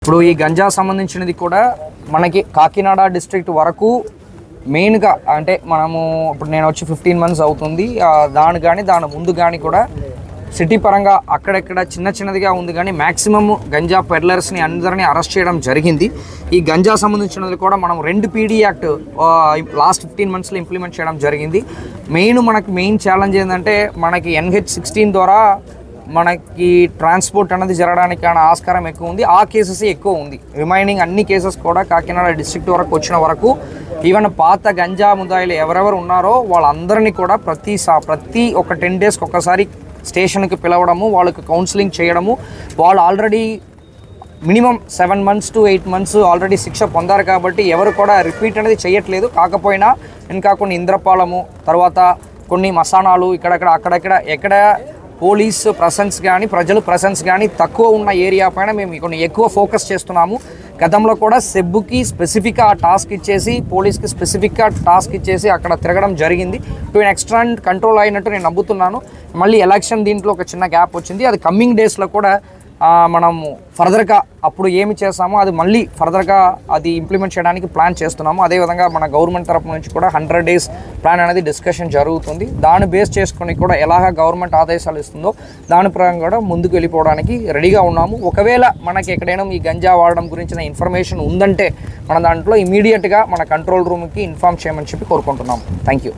ఇప్పుడు ఈ గంజా సంబంధించినది కూడా మనకి కాకినాడ డిస్ట్రిక్ట్ వరకు మెయిన్గా అంటే మనము ఇప్పుడు నేను వచ్చి 15 months అవుతుంది. దాని ముందు కానీ కూడా సిటీ పరంగా అక్కడెక్కడ చిన్నదిగా ఉంది, కానీ మ్యాక్సిమమ్ గంజా పెడ్లర్స్ని అందరినీ అరెస్ట్ చేయడం జరిగింది. ఈ గంజా సంబంధించినది కూడా మనం 2 PD యాక్ట్ లాస్ట్ 15 monthsలో ఇంప్లిమెంట్ చేయడం జరిగింది. మెయిన్ ఛాలెంజ్ ఏంటంటే మనకి NH-16 ద్వారా మనకి ట్రాన్స్పోర్ట్ అనేది జరగడానికి ఆస్కారం ఎక్కువ ఉంది. ఆ కేసెస్ ఎక్కువ ఉంది. రిమైనింగ్ అన్ని కేసెస్ కూడా కాకినాడ డిస్ట్రిక్ట్ వరకు వచ్చిన వరకు ఈవెన్ పాత గంజా ముద్దాయిలు ఎవరెవరు ఉన్నారో వాళ్ళందరినీ కూడా ప్రతి ఒక 10 days ఒకసారి స్టేషన్కి పిలవడము, వాళ్ళకి కౌన్సిలింగ్ చేయడము. వాళ్ళు already minimum 7 months to 8 months already శిక్ష పొందారు కాబట్టి ఎవరు కూడా రిపీట్ అనేది చేయట్లేదు. కాకపోయినా ఇంకా కొన్ని ఇంద్రపాలము, తర్వాత కొన్ని మసానాలు అక్కడక్కడ ఎక్కడ పోలీస్ ప్రెసెన్స్ కానీ ప్రజలు ప్రెసెన్స్ కానీ తక్కువ ఉన్న ఏరియా పైన మేము కొన్ని ఎక్కువ ఫోకస్ చేస్తున్నాము. గతంలో కూడా సెబ్బుకి స్పెసిఫిక్గా ఆ టాస్క్ ఇచ్చేసి పోలీస్కి స్పెసిఫిక్గా టాస్క్ ఇచ్చేసి అక్కడ తిరగడం జరిగింది. టు ఎన్ ఎక్స్టెంట్ కంట్రోల్ అయినట్టు నేను నమ్ముతున్నాను. మళ్ళీ ఎలక్షన్ దీంట్లో ఒక చిన్న గ్యాప్ వచ్చింది. అది కమ్మింగ్ డేస్లో కూడా మనము ఫర్దర్గా అప్పుడు ఏమి చేస్తామో అది మళ్ళీ ఫర్దర్గా అది ఇంప్లిమెంట్ చేయడానికి ప్లాన్ చేస్తున్నాము. అదేవిధంగా మన గవర్నమెంట్ తరపు నుంచి కూడా 100 days ప్లాన్ అనేది డిస్కషన్ జరుగుతుంది. దాన్ని బేస్ చేసుకొని కూడా ఎలాగ గవర్నమెంట్ ఆదేశాలు ఇస్తుందో దాని ప్రకారం కూడా ముందుకు వెళ్ళిపోవడానికి రెడీగా ఉన్నాము. ఒకవేళ మనకి ఎక్కడైనా ఈ గంజా వాడడం గురించిన ఇన్ఫర్మేషన్ ఉందంటే మన దాంట్లో ఇమీడియట్గా మన కంట్రోల్ రూమ్కి ఇన్ఫార్మ్ చేయమని చెప్పి కోరుకుంటున్నాము. Thank you.